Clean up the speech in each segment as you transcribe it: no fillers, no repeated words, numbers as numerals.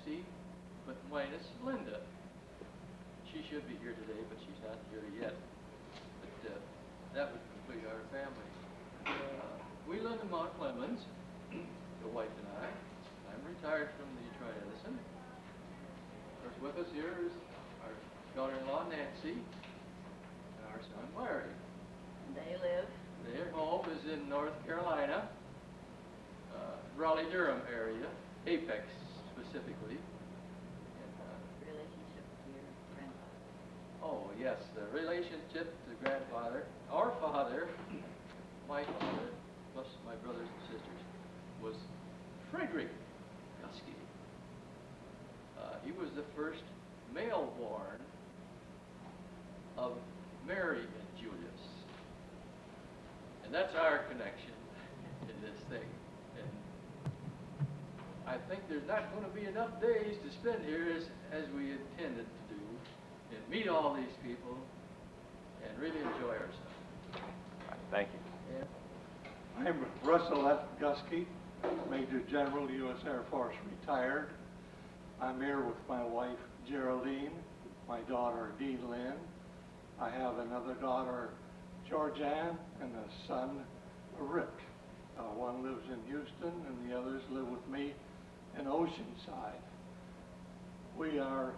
Nancy, but minus Linda. She should be here today, but she's not here yet. But that would complete our family. We live in Mount Clemens, the wife and I. I'm retired from the Detroit Edison. Of course, with us here is our daughter-in-law, Nancy, and our son, Larry. They live? Their home is in North Carolina, Raleigh-Durham area, Apex specifically. Relationship to your grandfather? Oh, yes, the relationship to grandfather, our father, my father, plus my brothers and sisters, was Frederick Gustke. He was the first male born of Mary and Julius. And that's our connection in this thing. And I think there's not going to be enough days to spend here as we intended to do, and meet all these people and really enjoy ourselves. Thank you. Yeah. I'm Russell F. Gustke, Major General, U.S. Air Force, retired. I'm here with my wife, Geraldine, my daughter, Dee Lynn. I have another daughter, Georgianne, and a son, Rick. One lives in Houston, and the others live with me in Oceanside. We are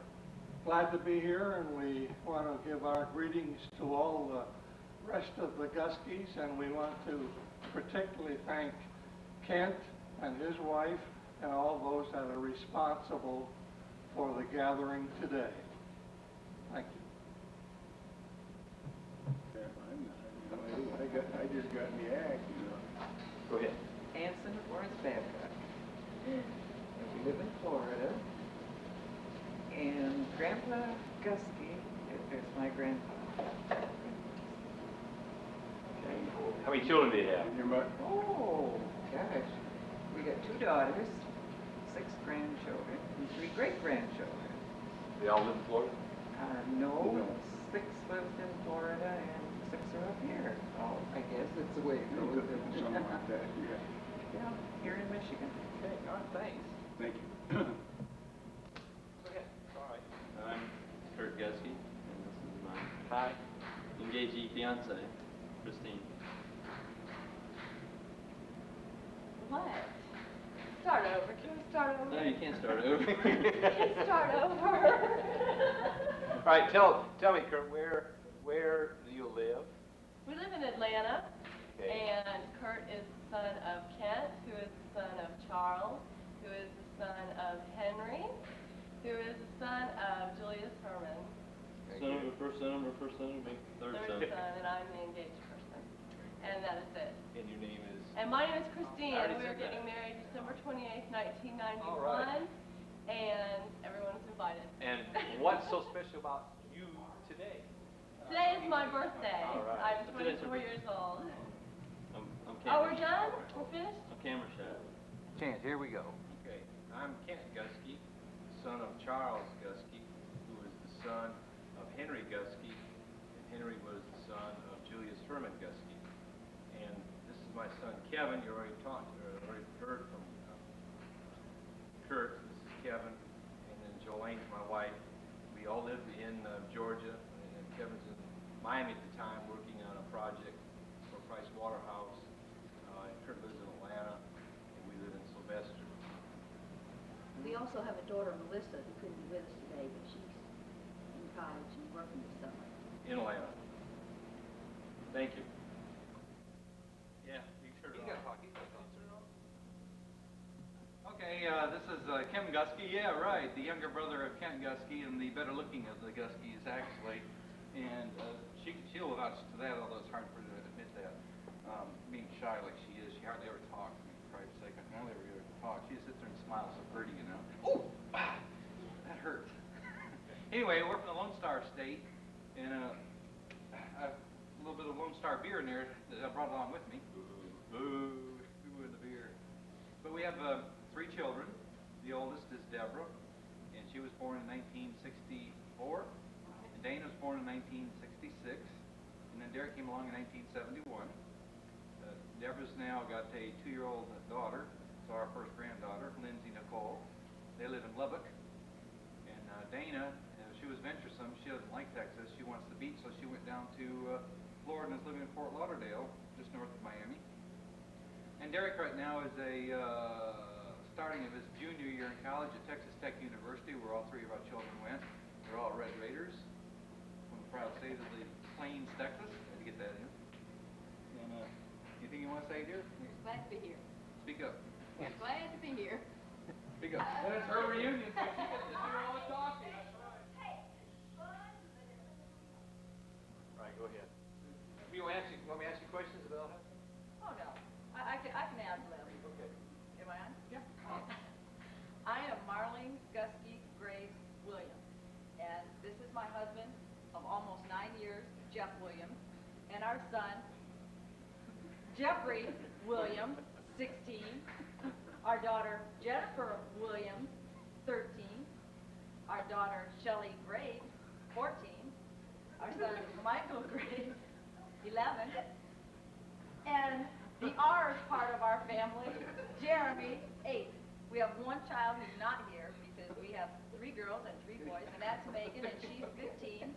glad to be here, and we want to give our greetings to all the rest of the Guskes, and we want to particularly thank Kent and his wife and all those that are responsible for the gathering today. Thank you. I just got in the act, you know. Go ahead. Anson Lawrence Babcock. We live in Florida. And Grandpa Gustke is my grandpa. How many children do you have? Oh, gosh. We got 2 daughters, 6 grandchildren, and 3 great-grandchildren. They all live in Florida? No, 6 lived in Florida and 6 are up here. Oh, I guess it's the way it goes. Something like that, yeah. Yeah, here in Michigan. Okay, all right, thanks. Thank you. Go ahead. All right. I'm Kurt Gustke, and this is my engagee fiance, Christine. What? Start over. Can we start over? No, you can't start over. Can we start over? All right, tell me, Kurt, where do you live? We live in Atlanta, Okay. and Kurt is the son of Kent, who is the son of Charles, who is the son of Henry, who is the son of Julius Herman. Son of a first son of a first son, make the third son. And I'm the engaged person. And that is it. And your name is? And my name is Christine, I and already we are said getting that. married December 28th, 1991. All right. And everyone's invited. And what's so special about you today? Today is my birthday. All right. I'm Today's 24 years old. I'm Oh, we're done? We're finished? I'm camera shy. Chance, here we go. Okay, I'm Kent Gustke, son of Charles Gustke, who was the son of Henry Gustke, and Henry was the son of Julius Herman Gustke. And this is my son Kevin. You already already heard from Kurt. This is Kevin, and then Jolene's my wife. We all lived in Georgia, and Kevin's in Miami at the time working on a project for Price Waterhouse. And Kurt lives in Atlanta, and we live in Sylvester. We also have a daughter, Melissa, who couldn't be with us today, but she's in college and working this summer. In Atlanta. Thank you. Yeah, you can turn it off. Okay, this is Kim Gustke. Yeah, right, the younger brother of Kent Gustke and the better looking of the Guskes, actually. And she'll vouch to that, although it's hard for her to admit that. Being shy like she is, she hardly ever talks. For Christ's sake, I can hardly ever get her to talk. She just sits there and smiles so pretty, you know. Oh, that hurt. Anyway, we're from the Lone Star State, and a little bit of Lone Star beer in there that I brought along with me. Boo, boo in the beer. But we have 3 children. The oldest is Deborah, and she was born in 1964. And Dana was born in 1966, and then Derek came along in 1971. Deborah's now got a 2-year-old daughter, so our first granddaughter, Lindsay Nicole. They live in Lubbock, Dana, she was venturesome. She doesn't like Texas. She wants the beach, so she went down to Florida and is living in Fort Lauderdale, just north of Miami. And Derek right now is starting of his junior year in college at Texas Tech University, where all three of our children went. They're all Red Raiders from the proud state of the Plains, Texas. Had to get that in. And anything you want to say, dear? Glad to be here. Speak up. Glad to be here. Speak up. And it's her reunion, so she gets to do all the talking, that's right. Right, go ahead. You want me to ask you questions about it? Oh, no. I can add them. Okay. Am I on? Yeah. I am Marlene Gustke Graves Williams, and this is my husband of almost 9 years, Jeff Williams, and our son, Jeffrey Williams, 16, our daughter, Jennifer Williams, 13, our daughter, Shelley Graves, 14, our son, Michael Graves, 11, and the R's part of our family, Jeremy, 8. We have one child who's not here because we have 3 girls and 3 boys, and that's Megan, and she's 15. And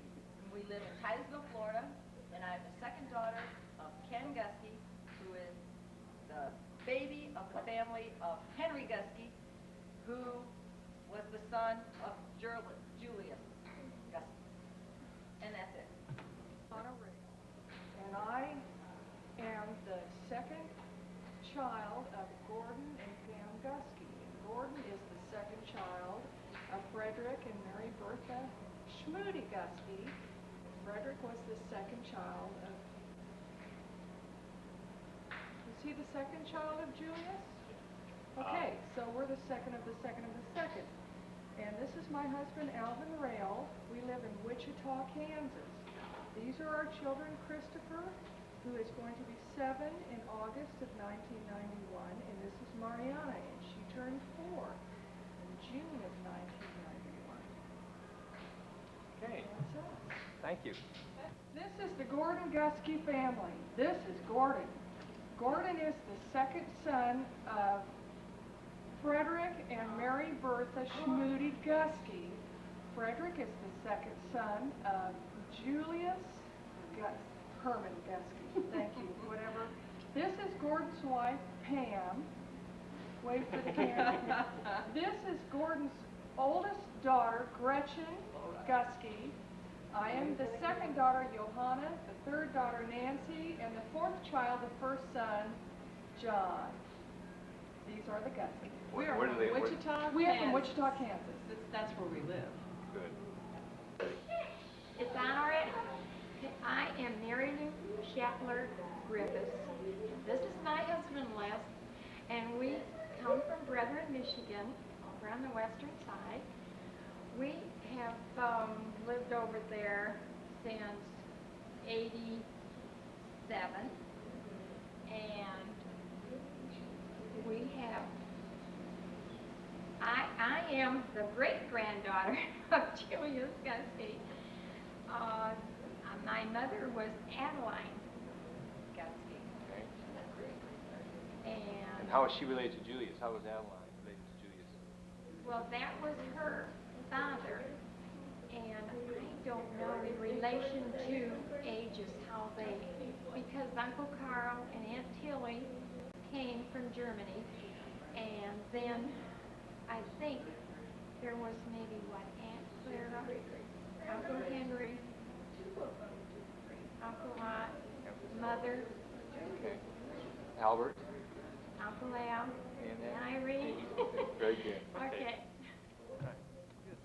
we live in Titusville, Florida, and I'm the second daughter of Ken Gustke, who is the baby of the family of Henry Gustke, who was the son of Julius Gustke. And that's it. And I am the second child of Gordon and Pam Gustke. Gordon is the second child of Frederick and Mary Bertha Schmoody Gustke. Frederick was the second child of... Was he the second child of Julius? Okay, so we're the second of the second of the second. And this is my husband, Alvin Rail. We live in Wichita, Kansas. These are our children, Christopher, who is going to be 7 in August of 1991, and this is Mariana, and she turned 4 in June of 1991. Okay, That's us. thank you. This is the Gordon Gustke family. This is Gordon. Gordon is the second son of Frederick and Mary Bertha Schmoody Gustke. Frederick is the second son of Julius Herman Gustke. Thank you. Whatever. This is Gordon's wife, Pam. Wait for the camera. This is Gordon's oldest daughter, Gretchen Gustke. I am the second daughter, Johanna, the third daughter, Nancy, and the fourth child, the first son, John. These are the Gustke. We are from Wichita, we are from Wichita, Kansas. That's where we live. Good. Is that all right? I am Mary Lou Shackler Griffiths. This is my husband, Les, and we come from Brethren, Michigan, over on the western side. We have lived over there since '87, and we have, I am the great-granddaughter of Julius Gustke. My mother was Adeline Gustke. Okay. And how is she related to Julius? How was Adeline related to Julius? well, that was her father. And I don't know in relation to ages how they, because Uncle Carl and Aunt Tilly came from Germany. And then I think there was maybe what, Aunt Clara, Uncle Henry, Uncle Lot, Mother, Okay. Albert? Uncle Al, And and Irene. Very good. Okay. All right. Good.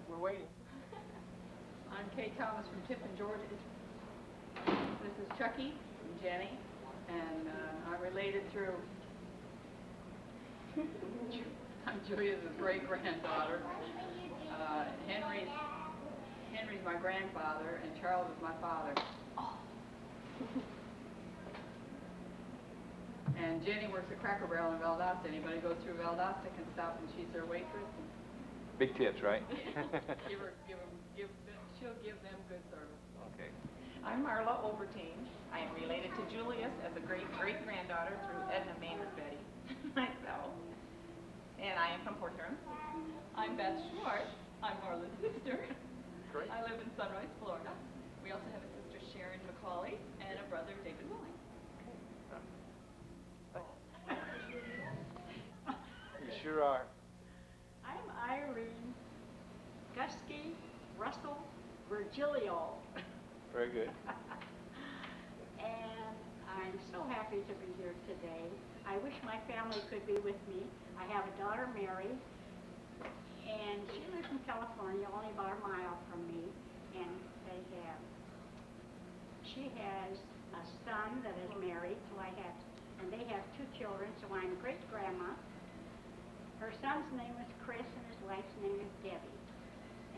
We're waiting. I'm Kay Thomas from Tiffin, Georgia. This is Chucky and Jenny, and I'm related through, I'm Julia's great-granddaughter. Henry's my grandfather, and Charles is my father. And Jenny works at Cracker Barrel in Valdosta. Anybody goes through Valdosta can stop, and she's their waitress. And Big tips, right? she'll give them good service. Okay. I'm Marla Overteen. I am related to Julius as a great-great-granddaughter through Edna Maynard Betty, myself. And I am from Port Huron. I'm Beth Schwartz. I'm Marla's sister. Great. I live in Sunrise, Florida. We also have a sister, Sharon McCauley, and a brother, David Willing. You sure are. I'm Irene Gustke Russell Virgilio. Very good. And I'm so happy to be here today. I wish my family could be with me. I have a daughter, Mary, and she lives in California, only about a mile from me. And she has a son that is married, and they have 2 children, so I'm great-grandma. Her son's name is Chris, and his wife's name is Debbie.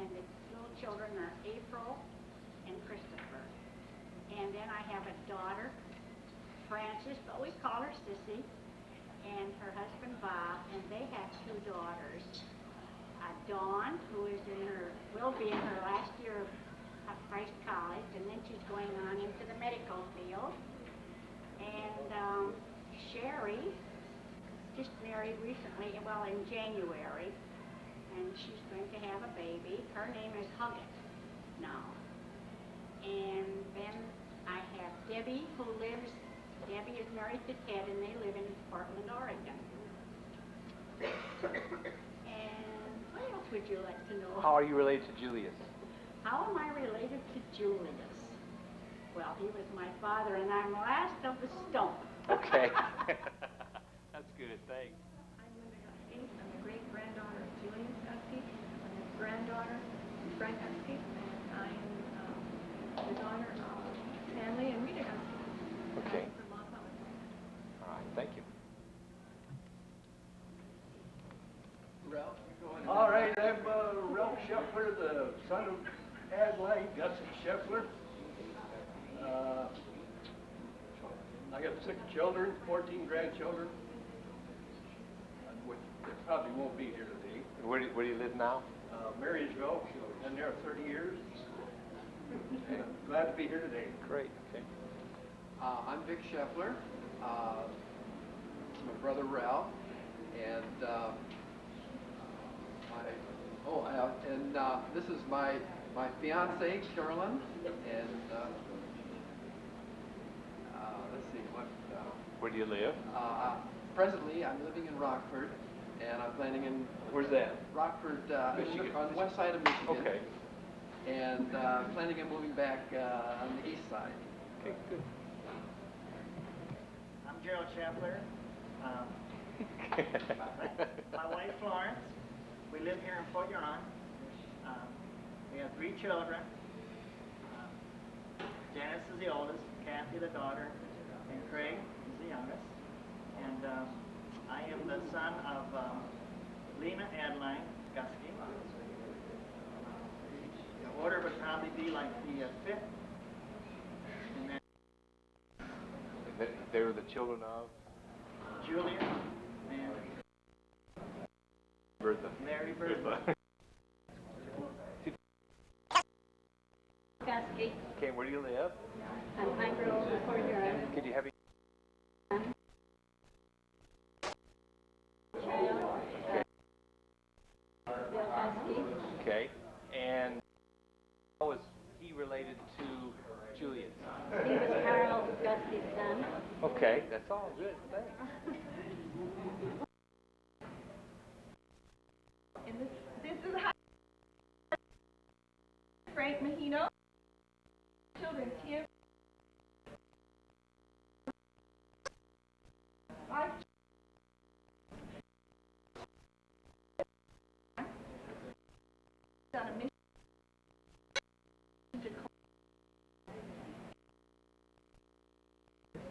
And the little children are April and Christopher. And then I have a daughter, Frances, but we call her Sissy, and her husband Bob, and they have 2 daughters. Dawn, who will be in her last year of Christ College, and then she's going on into the medical field. And Sherry just married recently, well, in January, and she's going to have a baby. Her name is Huggett now. And then I have Debbie, Debbie is married to Ted, and they live in Portland, Oregon. And what else would you like to know? How are you related to Julius? How am I related to Julius? Well, he was my father, and I'm last of the stump. Okay. That's good, thanks. I'm Linda Gustke. I'm the great-granddaughter of Julius Gustke. I'm his granddaughter, Frank Gustke, and I'm the daughter of Stanley and Rita Gustke. Okay. From Los Alamos. All right, thank you. Ralph, you go ahead. All right, I'm Ralph Scheffler, the son of Adelaide Gussie Scheffler. I got 6 children, 14 grandchildren, which probably won't be here today. Where do you live now? Marysville, been there 30 years. And I'm glad to be here today. Great, okay. I'm Vic Scheffler. My brother Ralph, and this is my fiancée Carolyn, and let's see what. Where do you live? Presently, I'm living in Rockford, and I'm planning in. Where's that? Rockford, Michigan. on the west side of Michigan. Okay. And planning on moving back on the east side. Okay, good. I'm Gerald Scheffler. My wife Florence. We live here in Fort Huron. We have 3 children. Janice is the oldest, Kathy the daughter, and Craig is the youngest. And I am the son of Lena Adeline Gustke. The order would probably be like the 5th. And then They were the children of? Julius and Bertha. Mary Bertha. Gustke. Okay, where do you live? I'm Pine Grove, Fort Huron. Could you have your... Bill Gustke. Okay, and how was he related to Julius? He was Carl Gustke's son. Okay, that's all good, thanks. And this is how Frank Mahino. Children, Tim. 5 on a mission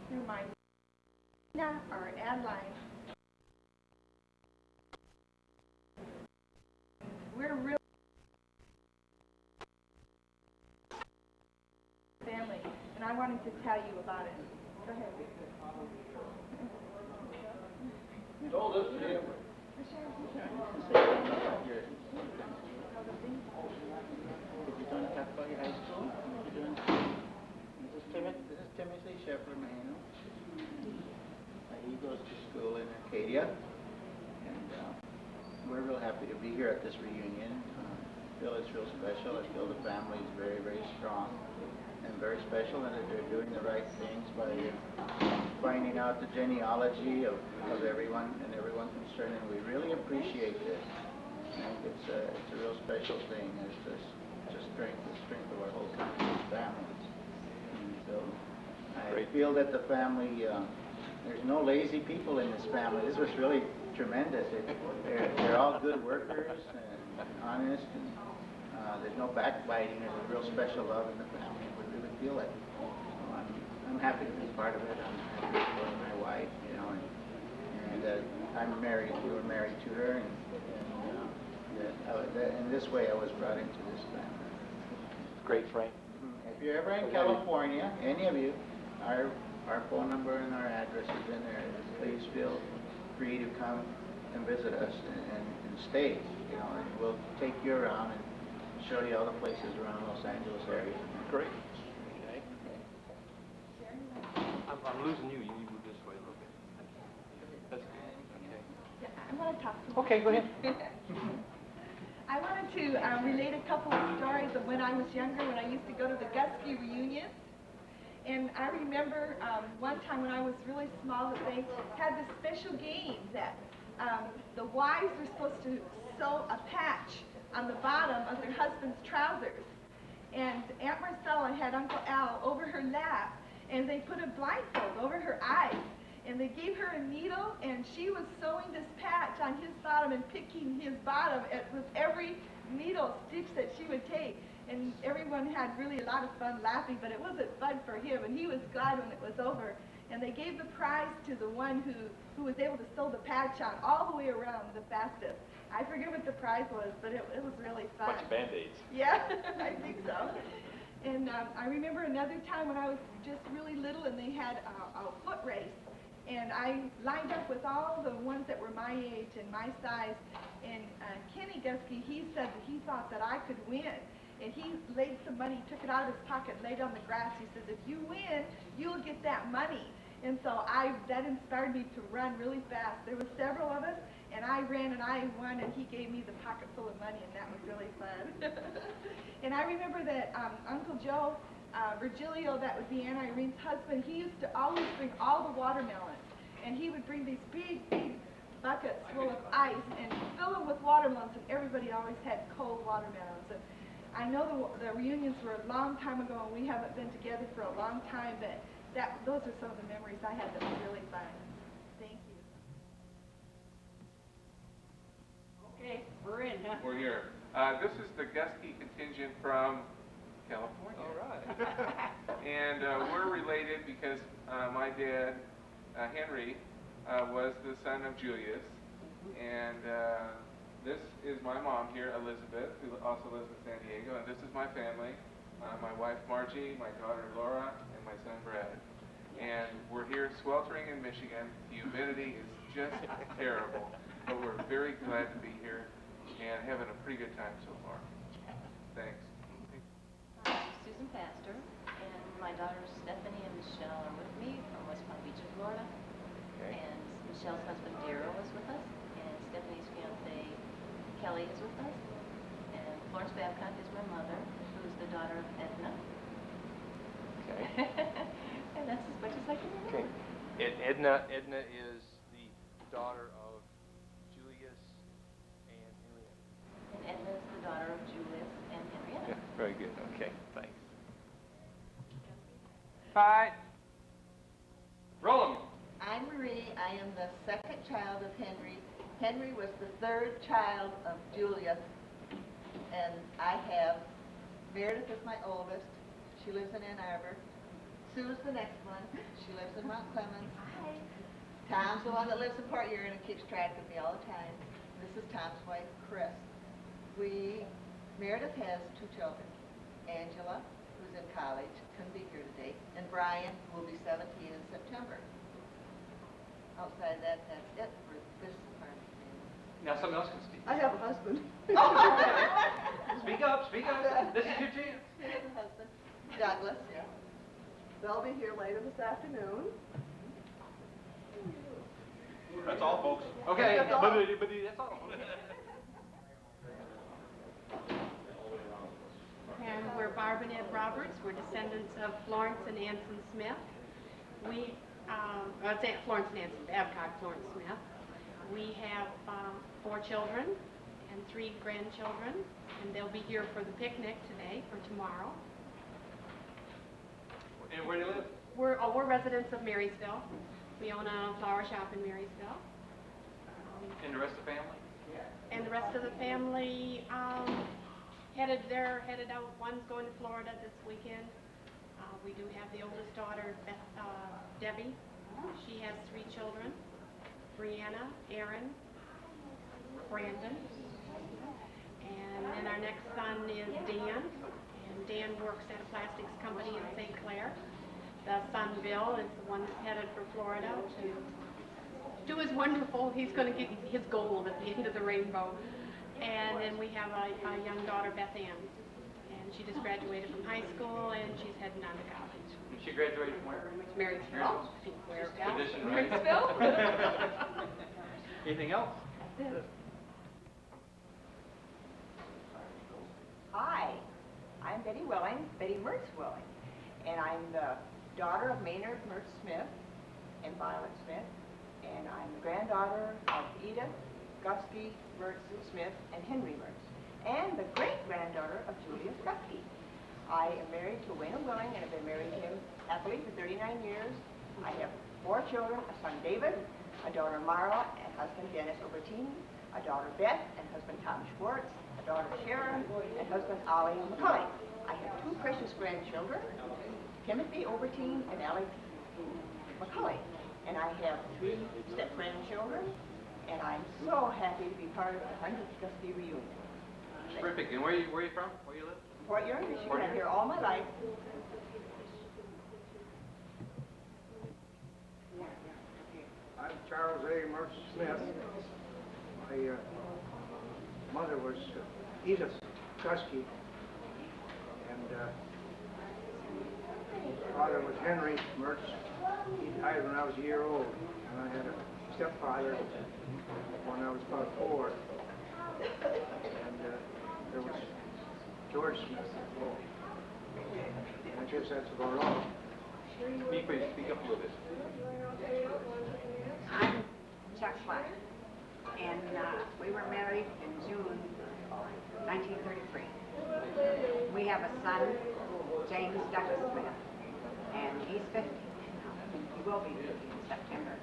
through my or Adeline. We're real family, and I wanted to tell you about it. Go ahead. Told us to him. Going to talk about your high school? This is Timothy Scheffler Mahano. He goes to school in Acadia. And we're real happy to be here at this reunion. I feel it's real special. I feel the family is very, very strong and very special, and that they're doing the right things by finding out the genealogy of everyone and everyone concerned, and we really appreciate this. I think it's a real special thing. It's just the strength of our whole country's families. And so I feel that the family, there's no lazy people in this family. This was really tremendous. They're all good workers and honest, and there's no backbiting. There's a real special love in the family. We really feel it. So I'm happy to be part of it. I'm happy for my wife, you know, and I'm married. We were married to her, and in this way I was brought into this family. Great, Frank. If you're ever in California, any of you, our phone number and our address is in there. Please feel free to come and visit us and stay, you know, and we'll take you around and show you all the places around Los Angeles area. Great. Okay. I'm losing you. You need to move this way a little bit. That's good. Okay. I want to talk to you. Okay, go ahead. I wanted to relate a couple of stories of when I was younger, when I used to go to the Gustke reunion. And I remember one time when I was really small that they had this special game that the wives were supposed to sew a patch on the bottom of their husband's trousers. And Aunt Marcella had Uncle Al over her lap, and they put a blindfold over her eyes. And they gave her a needle, and she was sewing this patch on his bottom and picking his bottom with every needle stitch that she would take. And everyone had really a lot of fun laughing, but it wasn't fun for him, and he was glad when it was over. And they gave the prize to the one who was able to sew the patch on all the way around the fastest. I forget what the prize was, but it was really fun. Bunch of Band-Aids. Yeah, I think so. And I remember another time when I was just really little, and they had a foot race. And I lined up with all the ones that were my age and my size. And Kenny Gustke, he said that he thought that I could win. And he laid some money, took it out of his pocket, laid it on the grass. He says, if you win, you'll get that money. And so that inspired me to run really fast. There were several of us, and I ran and I won, and he gave me the pocket full of money, and that was really fun. And I remember that Uncle Joe, Virgilio, that would be Aunt Irene's husband, he used to always bring all the watermelons. And he would bring these big, big buckets full of ice and fill them with watermelons, and everybody always had cold watermelons. And I know the reunions were a long time ago, and we haven't been together for a long time, but those are some of the memories I had that were really fun. Thank you. Okay, we're in, huh? We're here. This is the Gustke contingent from California. All right. And we're related because my dad, Henry, was the son of Julius. And this is my mom here, Elizabeth, who also lives in San Diego. And this is my family, my wife Margie, my daughter Laura, and my son Brad. And we're here sweltering in Michigan. The humidity is just terrible. But we're very glad to be here and having a pretty good time so far. Thanks. I'm Susan Pastor, and my daughters Stephanie and Michelle are with me from West Palm Beach, Florida. Okay. And Michelle's husband Darryl is with us, and Stephanie's fiance Kelly is with us. And Florence Babcock is my mother, who's the daughter of Edna. Okay. And that's as much as I can remember. Okay. Edna is the daughter of Julius and Henrietta. And Edna is the daughter of Julius and Henrietta. Yeah, very good. Okay, thanks. Bye. Roll 'em. I'm Marie. I am the second child of Henry. Henry was the third child of Julius. And I have Meredith is my oldest. She lives in Ann Arbor. Sue's the next one. She lives in Mount Clemens. Hi. Tom's the one that lives in Port Huron and keeps track of me all the time. This is Tom's wife, Chris. Meredith has two children. Angela, who's in college, couldn't be here today, and Brian, who will be 17 in September. Outside of that, that's it for this part of the family. Now someone else can speak. I have a husband. Speak up, speak up. This is your chance. He has a husband, Douglas. Yeah. They'll be here later this afternoon. That's all, folks. Okay. That's all. That's all. And we're Barb and Ed Roberts. We're descendants of Florence and Anson Smith. Florence and Anson, Babcock Florence Smith. We have 4 children and 3 grandchildren, and they'll be here for the picnic today, for tomorrow. And where do you live? We're residents of Marysville. We own a flower shop in Marysville. And the rest of the family? And the rest of the family headed out. One's going to Florida this weekend. We do have the oldest daughter, Debbie. She has 3 children, Brianna, Aaron, Brandon. And then our next son is Dan. And Dan works at a plastics company in St. Clair. The son, Bill, is the one that's headed for Florida to do his wonderful. He's going to get his gold at the end of the rainbow. And then we have a young daughter, Beth Ann. And she just graduated from high school, and she's heading on to college. And she graduated from where? Marysville. Where else? Tradition, right? Marysville. Anything else? Hi, I'm Betty Mertz Willing, and I'm the daughter of Maynard Mertz Smith and Violet Smith, and I'm the granddaughter of Edith, Gustke, Mertz Smith, and Henry Mertz, and the great-granddaughter of Julius Gustke. I am married to Wayne Willing, and have been married to him happily for 39 years. I have 4 children, a son David, a daughter Marla, and husband Dennis Obertini, a daughter Beth, and husband Tom Schwartz, a daughter Sharon, and husband Ollie McCully. I have 2 precious grandchildren, Timothy Obertine and Alec McCully. And I have 3 step-grandchildren, and I'm so happy to be part of the 100th Gustke reunion. Terrific. And where are you from? Where you live? Fort Ewing, Michigan. I'm here all my life. I'm Charles A. Mertz Smith. My mother was Edith Gustke, and father was Henry Mertz. He died when I was a year old, and I had a stepfather when I was about 4. And there was George Smith. And I guess that's about all. Speak up a little bit. I'm Chuck Black, and we were married in June 1933. We have a son, James Douglas Smith, and he's 50. He will be 50 in September.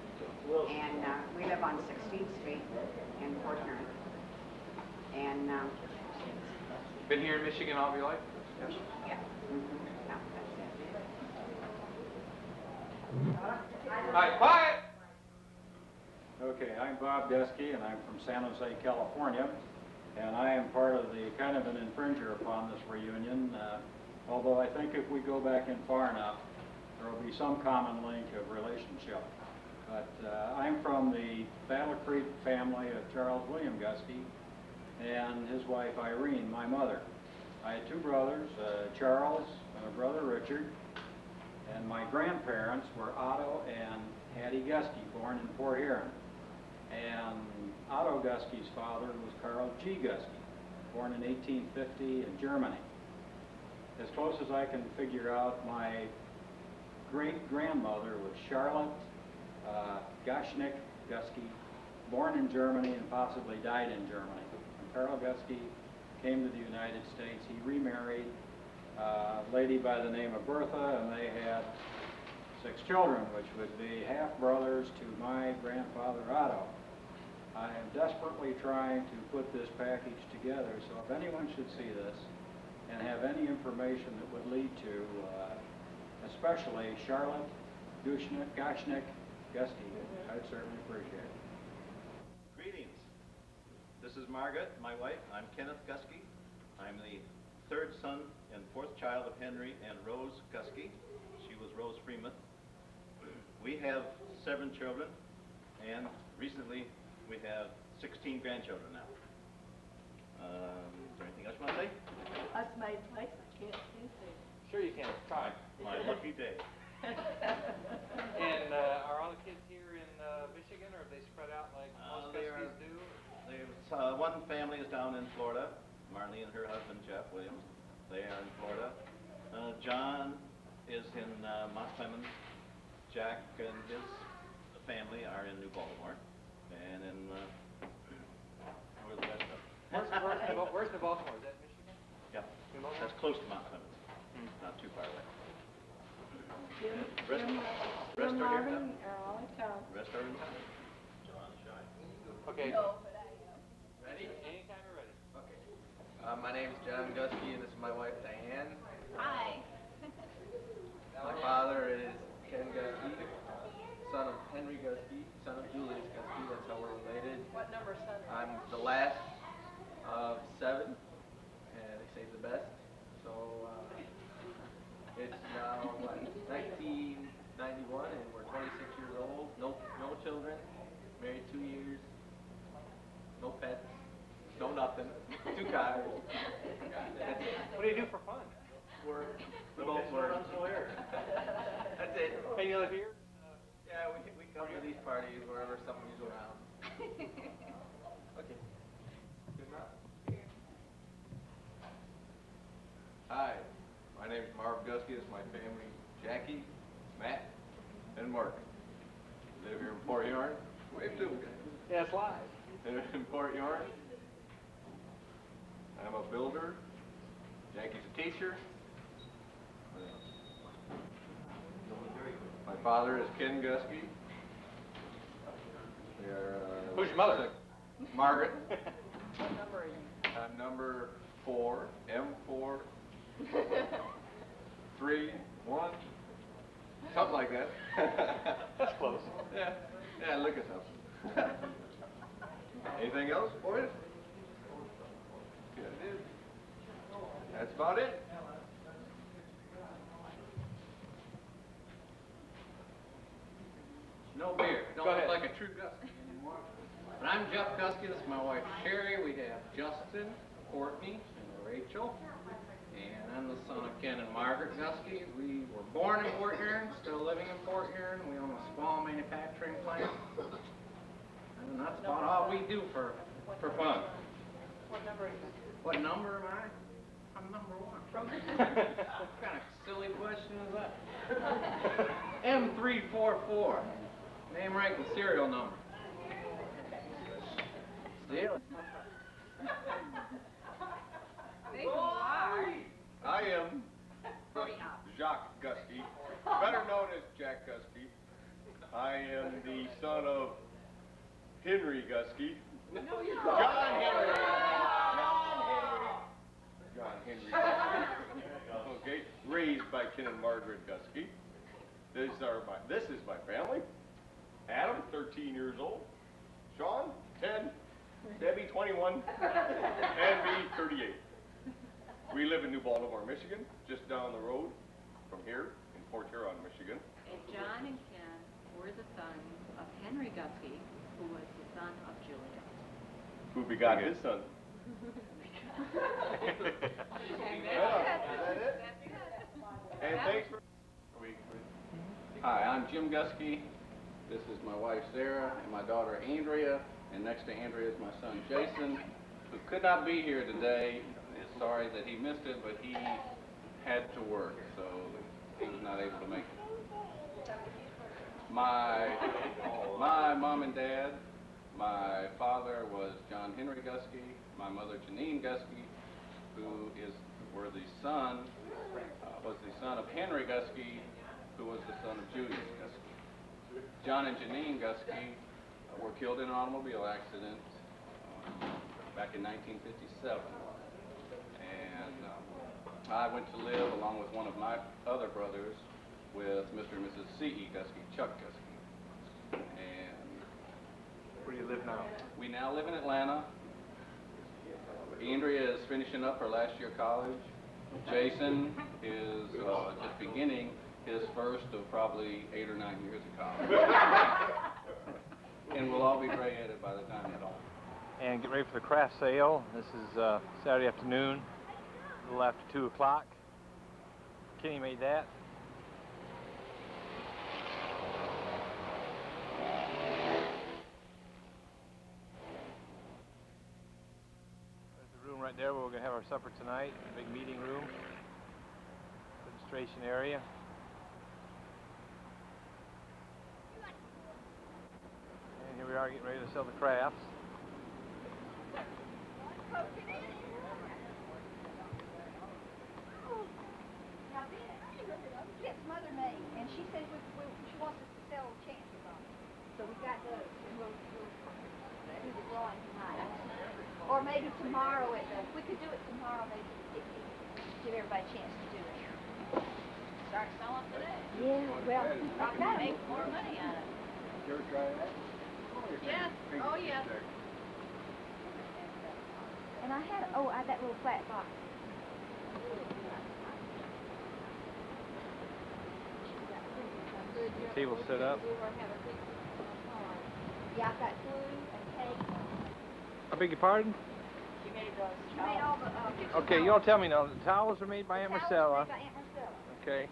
And we live on 16th Street in Fort Ewing. And been here in Michigan all of your life? Yes. Yeah. No, that's it. All right, quiet! Okay, I'm Bob Gustke, and I'm from San Jose, California, and I am part of the kind of an infringer upon this reunion, although I think if we go back in far enough, there will be some common link of relationship. But I'm from the Battle Creek family of Charles William Gustke and his wife Irene, my mother. I had 2 brothers, Charles and a brother Richard, and my grandparents were Otto and Hattie Gustke, born in Port Huron. And Otto Gustke's father was Carl G. Gustke, born in 1850 in Germany. As close as I can figure out, my great-grandmother was Charlotte Gashnick Gustke, born in Germany and possibly died in Germany. When Carl Gustke came to the United States, he remarried a lady by the name of Bertha, and they had 6 children, which would be half-brothers to my grandfather Otto. I am desperately trying to put this package together, so if anyone should see this and have any information that would lead to, especially Charlotte Gashnick Gustke, I'd certainly appreciate it. Greetings. This is Margaret, my wife. I'm Kenneth Gustke. I'm the 3rd son and 4th child of Henry and Rose Gustke. She was Rose Freeman. We have 7 children, and recently we have 16 grandchildren now. Is there anything else you want to say? Us made place, I can't see. Sure you can. Try. My lucky day. And are all the kids here in Michigan? Michigan, or have they spread out like most They Guskies are- do? There's one family is down in Florida. Marlene and her husband Jeff Williams. They are in Florida. John is in Mount Clemens. Jack and his family are in New Baltimore. And in where's the rest of them? Where's the Baltimore? Is that Michigan? Yeah, New Baltimore? that's close to Mount Clemens. Not too far away. Jim, Rest Jim, rest Jim are here. Marvin are all in town. Rest are in town. Okay. No, but I am. Ready? Anytime you're ready. Okay. My name is John Gustke, and this is my wife, Diane. Hi. My father is Ken Gustke, son of Henry Gustke, son of Julius Gustke. That's how we're related. What number son? I'm the last of 7, and they say the best. So it's now, what, 1991, and we're 26 years old. No children. Married 2 years. No pets. No nothing. 2 cars. What do you do for fun? Work. We both work. That's it. Hey, you live here? Yeah, we come to these parties wherever somebody's around. Okay. Good enough. Hi, my name is Marv Gustke. This is my family, Jackie, Matt, and Mark. Live here in Port York. Wave to them, guys. Yeah, it's live. Live in Port York. I'm a builder. Jackie's a teacher. What else? My father is Ken Gustke. We are, Who's your mother? Margaret. What number are you? I'm number 4, M4, 3, 1, something like that. That's close. Yeah, look at something. Anything else, boys? Good. That's about it. No beer. Don't Go look ahead. like a true Gustke anymore. But I'm Jeff Gustke. This is my wife Sherry. We have Justin, Courtney, and Rachel. And I'm the son of Ken and Margaret Gustke. We were born in Port Huron, still living in Port Huron. We own a small manufacturing plant. And that's about all we do for fun. What number are you? What number am I? I'm number 1. What kind of silly question is that? M344. Name, rank, and serial number. Still. I am Jacques Gustke, better known as Jack Gustke. I am the son of Henry Gustke. John Henry. Okay, raised by Ken and Margaret Gustke. This is my family. Adam, 13 years old. Sean, 10. Debbie, 21. And me, 38. We live in New Baltimore, Michigan, just down the road from here in Port Huron, Michigan. And John and Ken were the sons of Henry Gustke, who was the son of Julius. Who begot his son? And thanks for... Hi, I'm Jim Gustke. This is my wife Sarah and my daughter Andrea. And next to Andrea is my son Jason, who could not be here today. Is sorry that he missed it, but he had to work, so he was not able to make it. My mom and dad, my father was John Henry Gustke, my mother Janine Gustke, who was the son of Henry Gustke, who was the son of Julius Gustke. John and Janine Gustke were killed in an automobile accident back in 1957. And I went to live along with one of my other brothers with Mr. and Mrs. C.E. Gustke, Chuck Gustke. And where do you live now? We now live in Atlanta. Andrea is finishing up her last year of college. Jason is just beginning his first of probably 8 or 9 years of college. And we'll all be gray-headed by the time it's all. And get ready for the craft sale. This is Saturday afternoon, a little after 2 o'clock. Kenny made that. right there where we're going to have our supper tonight, the big meeting room, registration area. And here we are getting ready to sell the crafts. Kit's mother made, and she says she wants us to sell chances on it. So we got those, and we'll do the drawing tonight. Or maybe tomorrow, we could do it tomorrow, maybe, give everybody a chance to do it. Start selling today. Yeah, well, I've got Make more money on it. You ever try that? Yes. Oh, yes. And I had, that little flat box. Table set up. Yeah, I've got glue and tape. I beg your pardon? She made those. She made all the Okay, you don't tell me now. The towels are made by Aunt Marcella. Made by Aunt Marcella. Okay.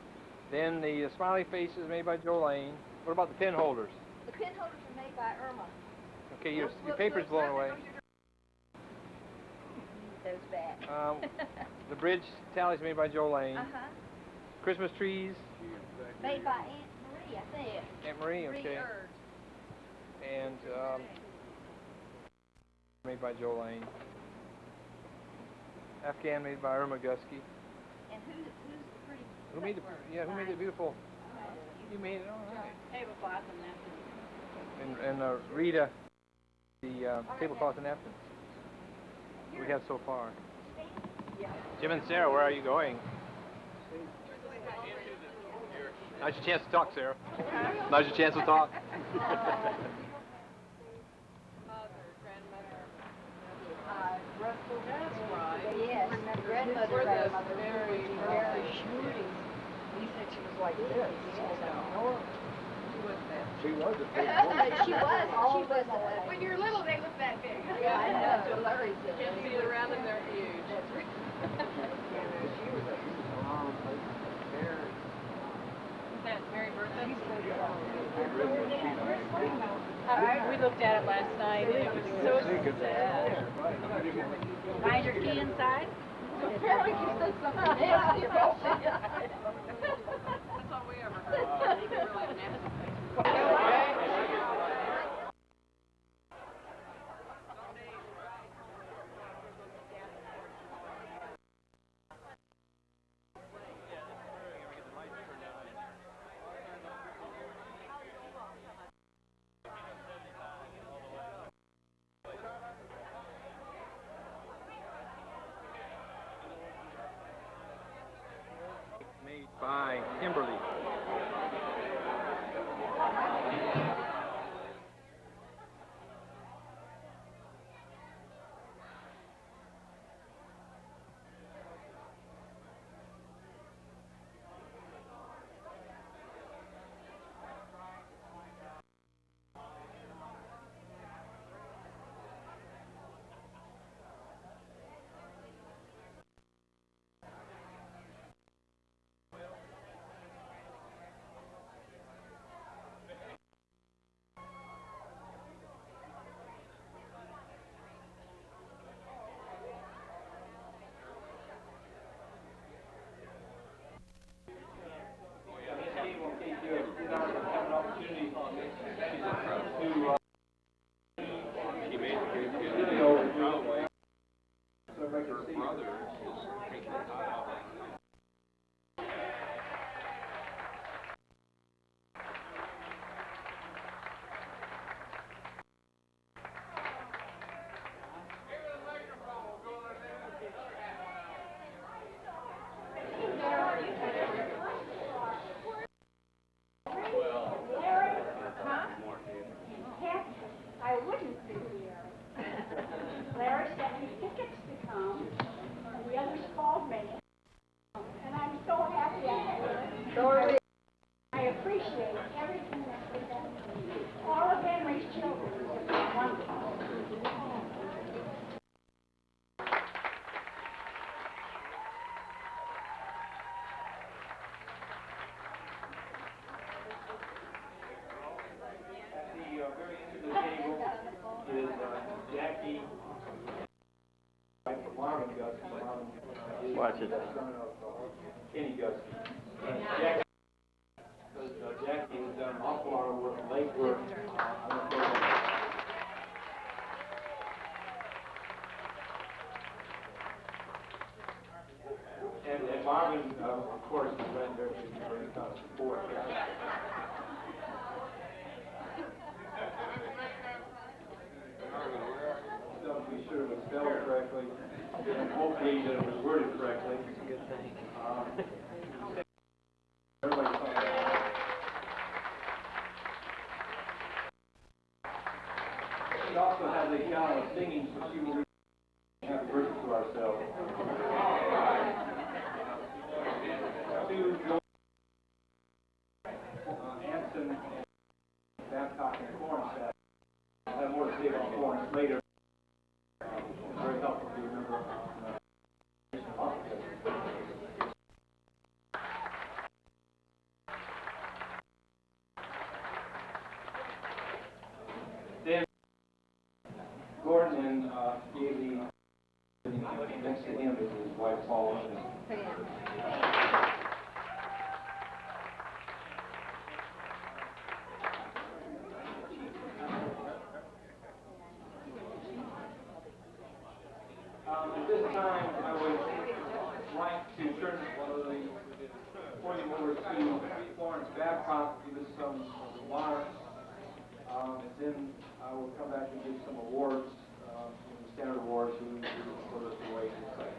Then the smiley faces made by Jolene. What about the pin holders? The pin holders are made by Irma. Okay, your paper's blown away. Those back. The bridge tally's made by Jolene. Uh-huh. Christmas trees. Made by Aunt Marie, I think. Aunt Marie, okay. And made by Jolene. Afghan made by Irma Gustke. And who's the pretty? Who made it? Yeah, who made it beautiful? You made it, all right. Tablecloth and napkins. And Rita, the tablecloth and napkins. We have so far. Jim and Sarah, where are you going? Now's your chance to talk, Sarah. Now's your chance to talk. That's right. Yes, grandmother. Before the very shootings, he said she was like this. She was abnormal. She was a big She was. When you're little, they look that big. Yeah, I know. That's what Larry said. Kids see it around and they're huge. She was a long place there. Is that Mary Bertha? We looked at it last night and it was so sad. Find your key inside? Apparently you said something nasty about it. That's all we ever heard. Even really nasty. Made by Kimberly. I wouldn't be here. Larry sent me tickets to come, and the others called me. And I'm so happy I did. I appreciate everything that was done. All of Henry's children are wonderful. Jackie, from Marvin, watch it. Kenny Gustke. Jackie has done an awful lot of work, late work. And Marvin, of course, is right there for any kind of support. To be sure it was spelled correctly, and hopefully that it was worded correctly. It's a good thing. Everybody saw that. She also has a talent of singing, so she will read happy birthday to ourselves. To Joel, Anson, and Babcock, and Florence. I'll have more to say about Florence later. It's very helpful to remember. Then Gordon and gave the next to him is his wife Paula. At this time, I would like to turn the podium over to Florence Babcock to give us some remarks. And then I will come back and give some awards, the standard awards who put us away in a second.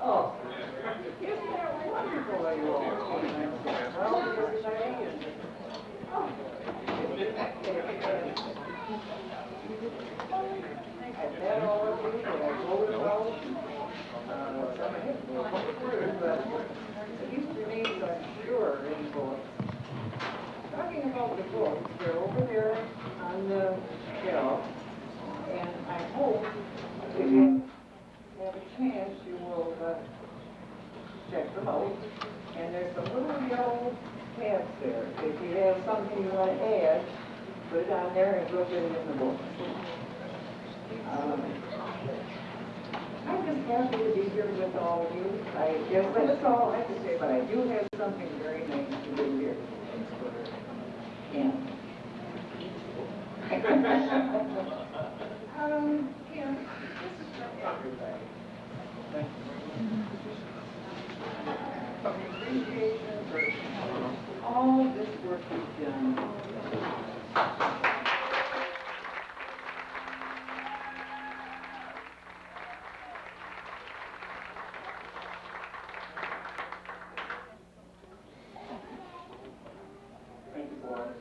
Oh, isn't that wonderful that you all talking about the books, they're over there on the shelf, and I hope if you have a chance, you will check them out. And there's some little yellow tabs there. If you have something you want to add, put it on there and look at it in the book. I'm just happy to be here with all of you. I guess that's all I have to say, but I do have something very nice to do here. Yeah. Yeah, this is from everybody. Thank you. Some appreciation for all this work you've done. Thank you, Florence.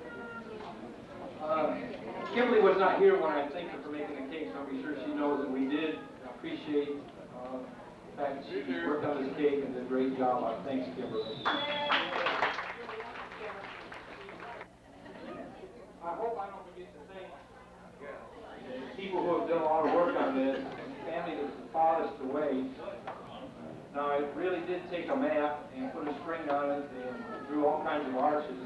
Kimberly was not here when I thanked her for making the cake, so I'll be sure she knows that we did appreciate the fact that she worked on this cake and did a great job. Thanks, Kimberly. I hope I don't forget to thank people who have done a lot of work on this, and the family that was the farthest away. Now, it really did take a map and put a string on it and drew all kinds of arches.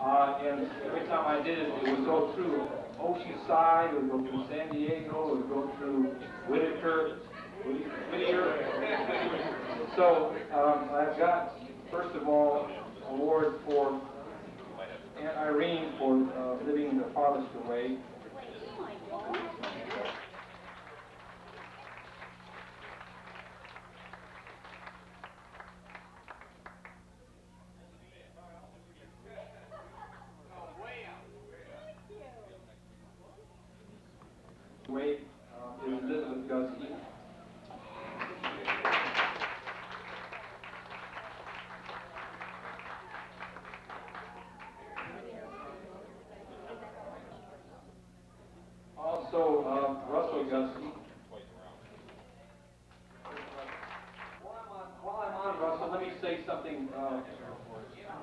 And every time I did it, it would go through Oceanside, it would go through San Diego, it would go through Whittier. So I've got, first of all, an award for Aunt Irene for living the farthest away. Is Elizabeth Gustke. Also, Russell Gustke. While I'm on Russell, let me say something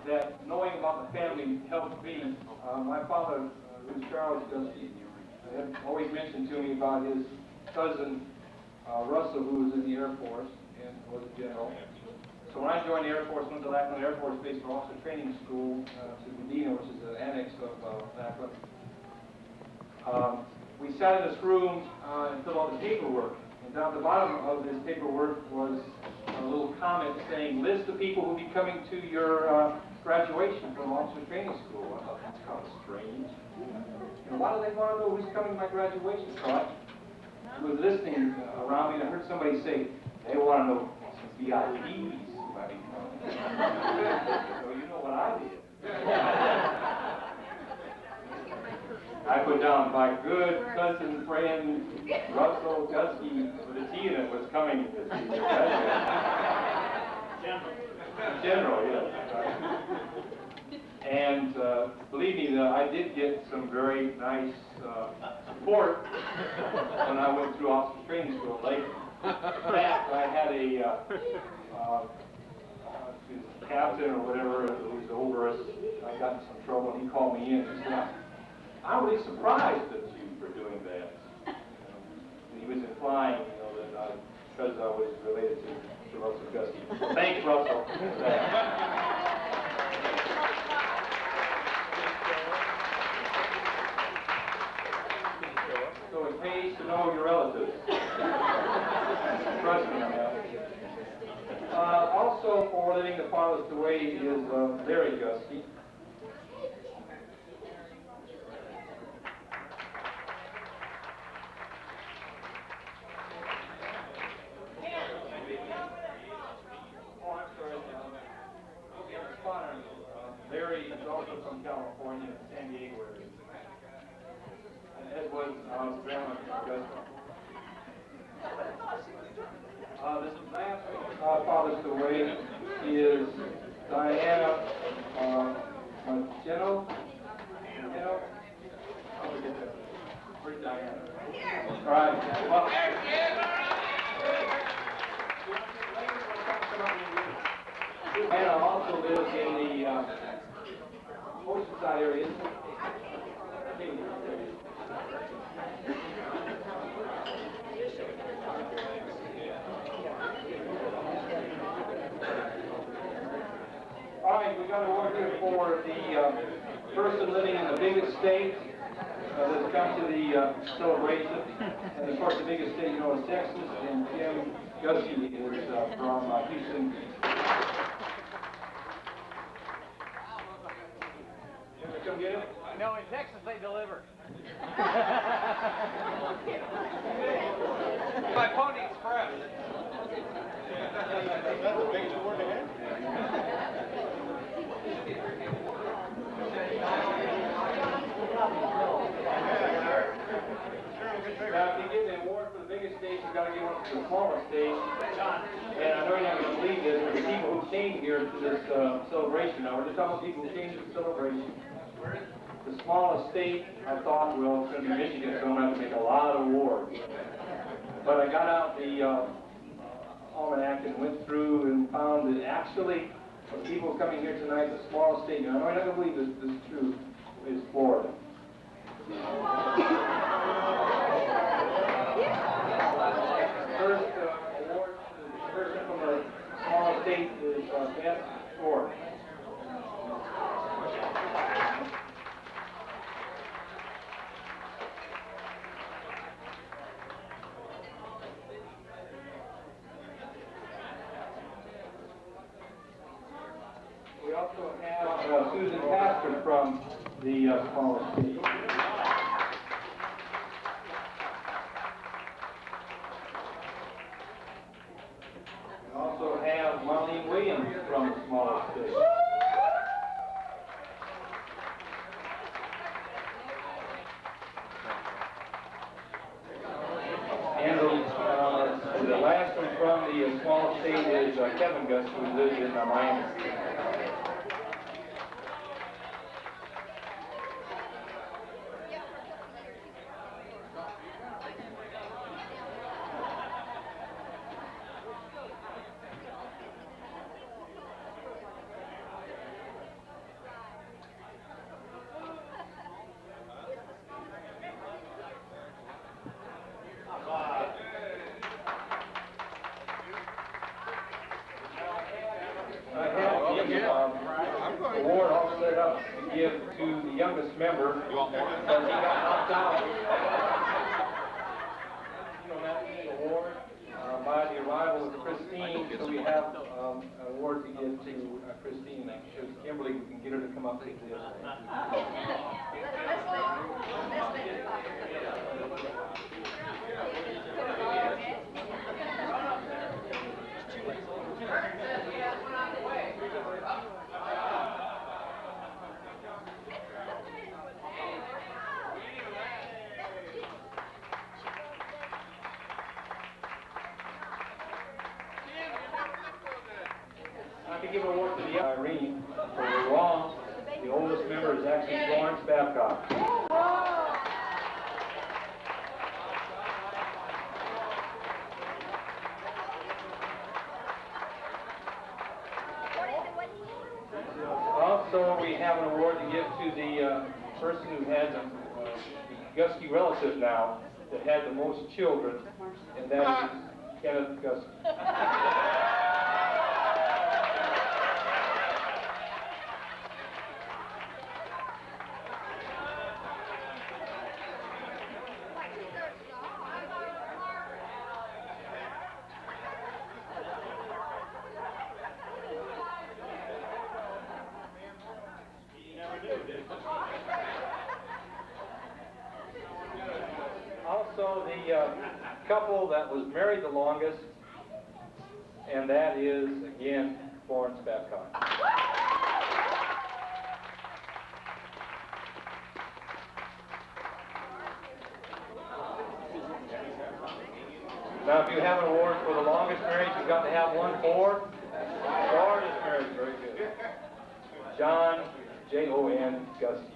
that knowing about the family helped me. My father, who's Charles Gustke, had always mentioned to me about his cousin Russell, who was in the Air Force and was a general. So when I joined the Air Force, went to Lackland Air Force Base for Officer Training School to Medina, which is an annex of Lackland. We sat in this room and filled out the paperwork. And down at the bottom of this paperwork was a little comment saying, list the people who will be coming to your graduation from Officer Training School. I thought, that's kind of strange. You know, why do they want to know who's coming to my graduation? So I was listening around me and I heard somebody say, they want to know some VIPs. So you know what I did. I put down my good cousin friend Russell Gustke with a T in it was coming this year. General, yes. And believe me, I did get some very nice support when I went through officer training school later. In fact, I had a captain or whatever who was over us. I got in some trouble and he called me in and said, I'm really surprised at you for doing that. And he was implying, you know, that because I was related to Russell Gustke. Thanks, Russell, for that. So it pays to know your relatives. Trust me on that. Also, for living the farthest away is Larry Gustke. Larry is also from California, San Diego area. And that was grandma Gustke. This last farthest away is Diana Mageno. Where's Diana? All right. Well, Diana also lives in the Oceanside area. All right, we got an award here for the person living in the biggest state that's come to the celebration. And of course, the biggest state, you know, is Texas, and Kim Gustke is from Houston. You gonna come get him? No, in Texas they deliver. By Pony Express. That's the biggest award they have. Now, if you get the award for the biggest stage, you've got to give one for the smallest stage. And I know you're not going to believe this, but the people who came here to this celebration, now we're just talking about people who came to the celebration. The smallest state, I thought, well, it's going to be Michigan, so I'm going to have to make a lot of awards. But I got out the almanac and went through and found that actually, the people coming here tonight, the smallest state, and I know you're not going to believe this is true, is Florida. First award to the person from the smallest state is Beth Ford. We also have Susan Pastor from the smallest state. We also have Marlene Williams from the smallest state. And the last one from the smallest state is Kevin Gustke, who lives in Miami. You want more? But he got knocked out. Award by the arrival of Christine, so we have an award to give to Christine. Because Kimberly, we can get her to come up to this. To give an award to the Irene for the wrong. The oldest member is actually Florence Babcock. Also, we have an award to give to the person who had the Gustke relative now that had the most children, and that is Kenneth Gustke. Also, the couple that was married the longest, and that is, again, Florence Babcock. Now, if you have an award for the longest marriage, you've got to have one for shortest marriage. Very good. John, J-O-N, Gustke.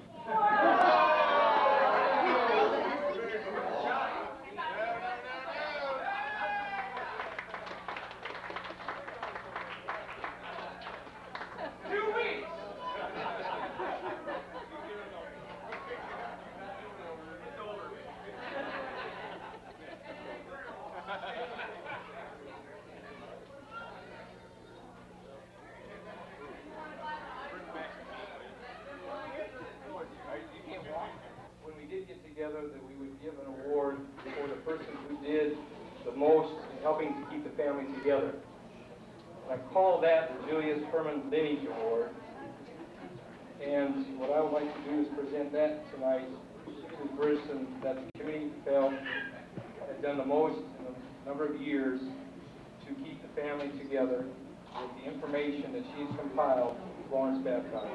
When we did get together, that we would give an award for the person who did the most in helping to keep the family together. I call that the Julius Herman Lineage Award. And what I would like to do is present that tonight to the person that the committee felt had done the most in a number of years to keep the family together with the information that she's compiled, Florence Babcock.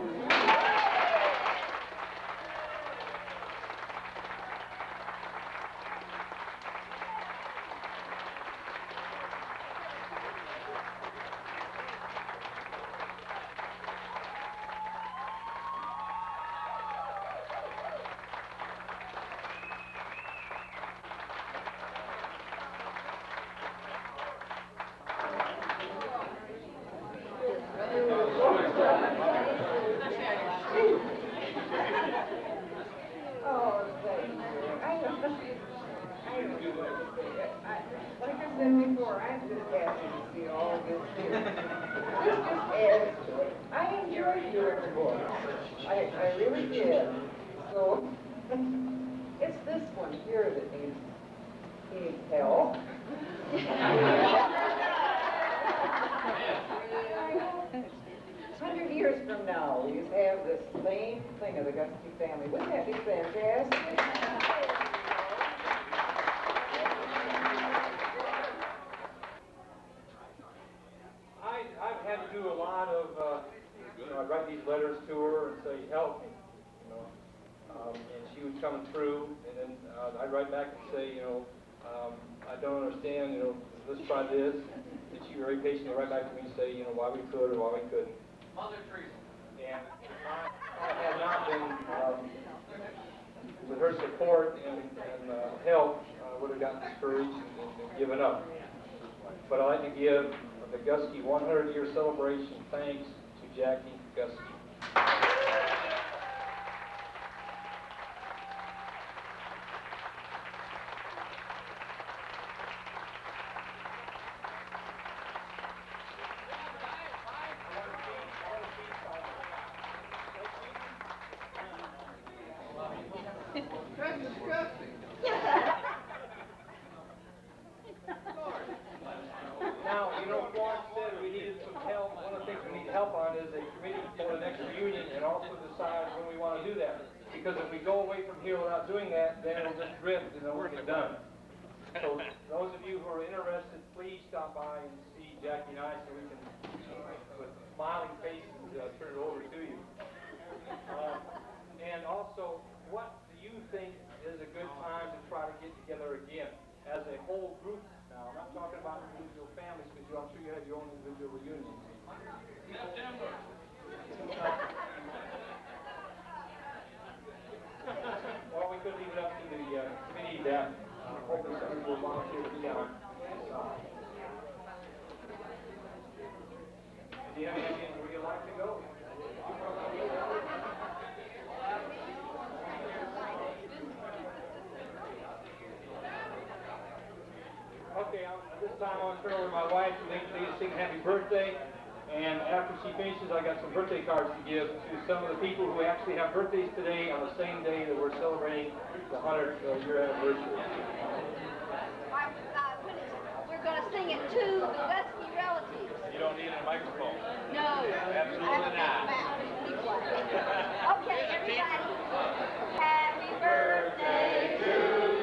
Like I said before, I'm just happy to see all this here. This just adds to it. I enjoyed doing the book. I really did. So, it's this one here that needs help. 100 years from now, we just have this same thing of the Gustke family. Wouldn't that be fantastic? I've had to do a lot of, I'd write these letters to her and say, help me, and she would come through, and then I'd write back and say, I don't understand, let's try this, and she very patiently write back to me and say, why we could or why we couldn't. Mother Teresa. And if I had not been, with her support and help, I would have gotten discouraged and given up. But I'd like to give the Gustke 100-year celebration thanks to Jackie Gustke. That's disgusting. Now, you know, Florence said we needed some help. One of the things we need help on is a committee for the next reunion and also decide when we want to do that. Because if we go away from here without doing that, then it'll just drift and it won't get done. So those of you who are interested, please stop by and see Jackie and I so we can, with smiling faces, turn it over to you. And also, what do you think is a good time to try to get together again as a whole group? Now, I'm not talking about individual families, because I'm sure you have your own individual reunions. September. Or we could leave it up to the committee that hopefully some of you will volunteer to be on. Do you have any ideas where you'd like to go? Okay, this time I'll turn over to my wife to sing happy birthday. And after she finishes, I got some birthday cards to give to some of the people who actually have birthdays today on the same day that we're celebrating the 100th year anniversary. We're going to sing it to the Gustke relatives. You don't need a microphone. No. Absolutely not. Okay, everybody. Happy birthday to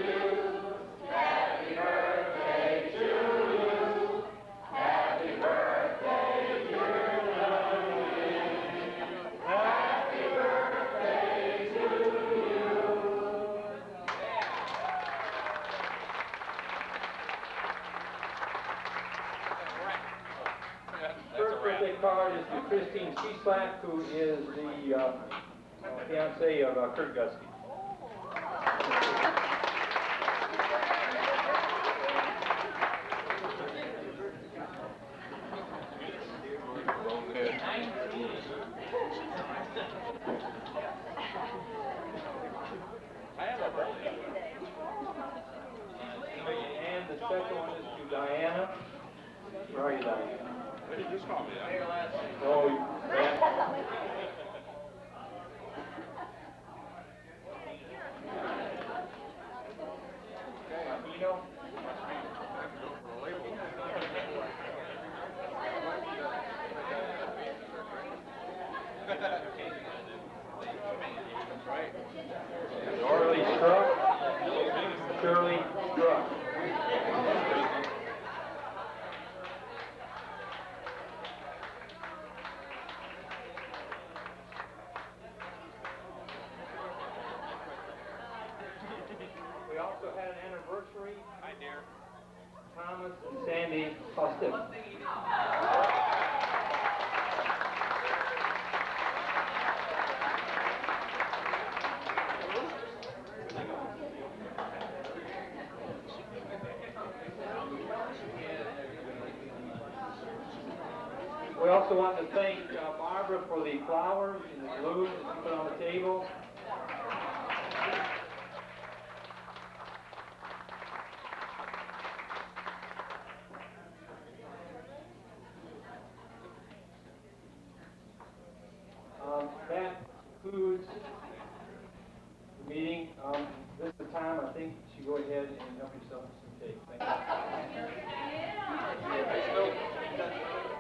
you. Happy birthday to you. Happy birthday, dear Louise. Happy birthday to you. First birthday card is to Christine Cieslak, who is the fiancée of Kurt Gustke. And the second one is to Diana. Where are you, Diana? Just call me that. Oh, yeah. You know, Shirley Struck. Shirley Struck. We also had an anniversary. Hi, dear. Thomas and Sandy Costin. We also want to thank Barbara for the flowers and the balloons that she put on the table. That concludes the meeting. This is the time I think you should go ahead and help yourself with some cake. Thank you.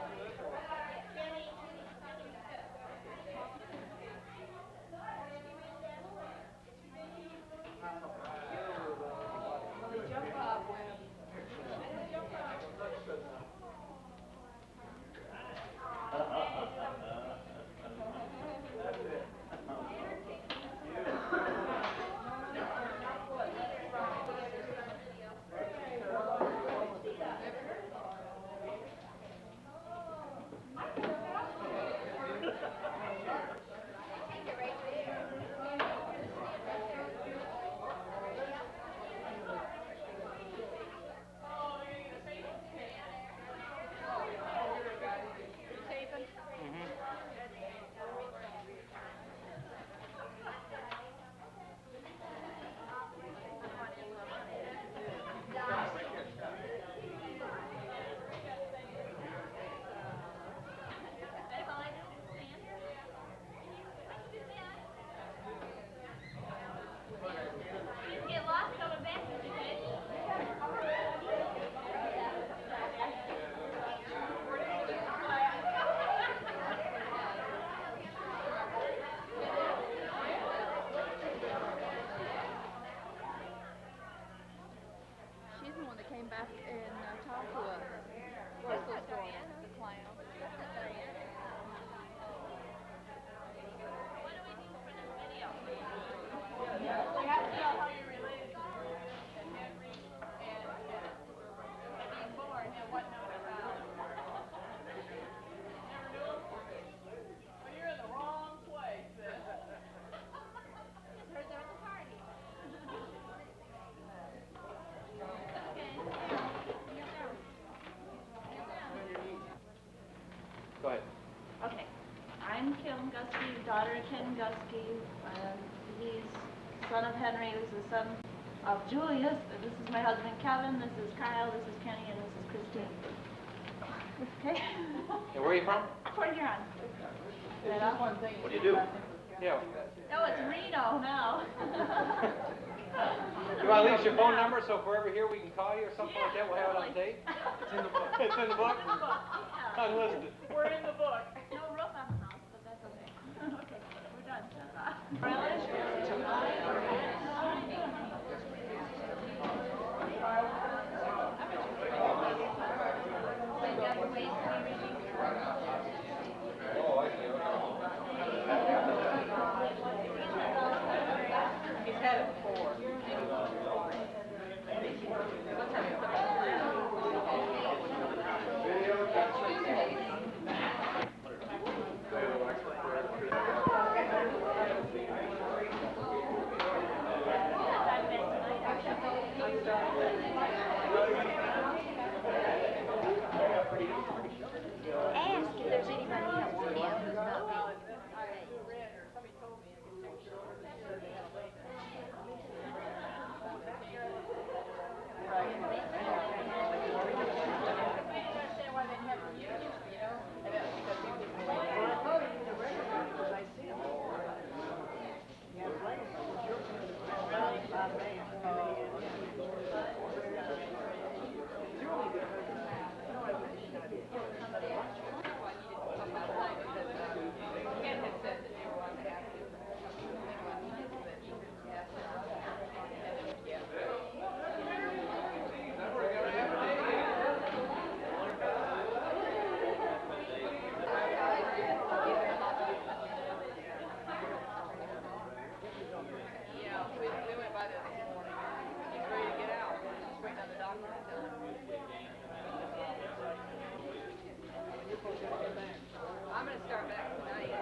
Kim Gustke, daughter of Ken Gustke. He's son of Henry. This is the son of Julius. This is my husband Kevin. This is Kyle. This is Kenny, and this is Christine. Okay. And where are you from? Port Huron. What do you do? Yeah. No, it's Reno now. You want to leave us your phone number so if we're ever here we can call you or something like that? We'll have it on tape. It's in the book. It's in the book? It's in the book. Yeah. Unlisted. We're in the book. No roof on the house, but that's okay. Okay, we're done. Oh, I see. He's had it before. Ask if there's anybody else in there who's not being. I'm going to start back tonight.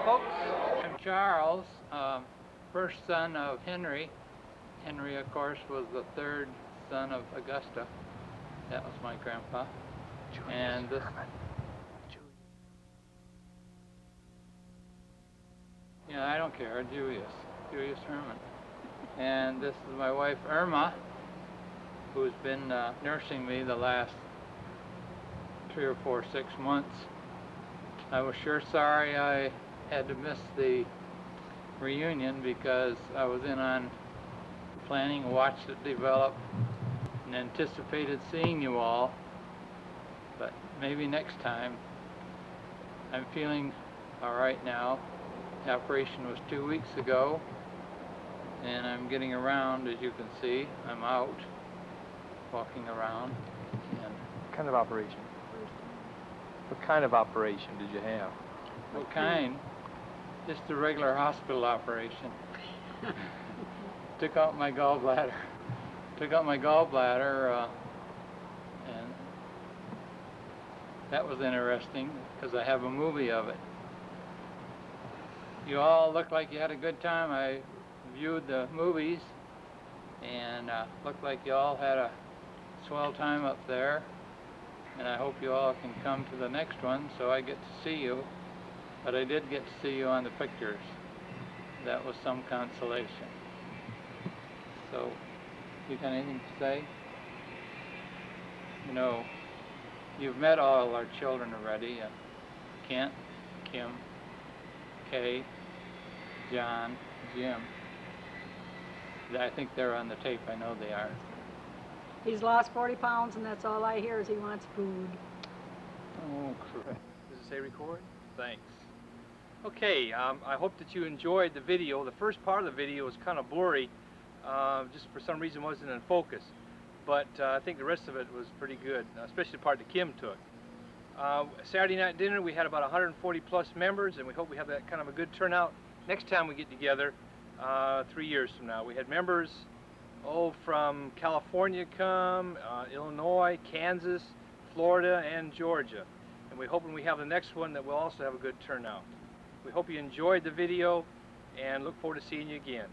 folks. I'm Charles, first son of Henry. Henry, of course, was the third son of Augusta. That was my grandpa. Julius and this. Yeah, I don't care. Julius Herman. And this is my wife Irma, who's been nursing me the last 3 or 4, 6 months. I was sure sorry I had to miss the reunion because I was in on planning, watched it develop, and anticipated seeing you all. But maybe next time. I'm feeling all right now. The operation was 2 weeks ago, and I'm getting around, as you can see. I'm out, walking around. And What kind of operation? What kind of operation did you have? what kind? Just a regular hospital operation. Took out my gallbladder. And that was interesting because I have a movie of it. You all looked like you had a good time. I viewed the movies and looked like you all had a swell time up there. And I hope you all can come to the next one so I get to see you. But I did get to see you on the pictures. That was some consolation. So, you got anything to say? You know, you've met all our children already. Kent, Kim, Kay, John, Jim. I think they're on the tape. I know they are. He's lost 40 pounds, and that's all I hear is he wants food. Oh, crap. Does it say record? Thanks. Okay, I hope that you enjoyed the video. The first part of the video was kind of blurry. Just for some reason wasn't in focus. But I think the rest of it was pretty good, especially the part that Kim took. Saturday night dinner, we had about 140 plus members, and we hope we have that kind of a good turnout next time we get together 3 years from now. We had members from California come, Illinois, Kansas, Florida, and Georgia. And we hope when we have the next one that we'll also have a good turnout. We hope you enjoyed the video and look forward to seeing you again.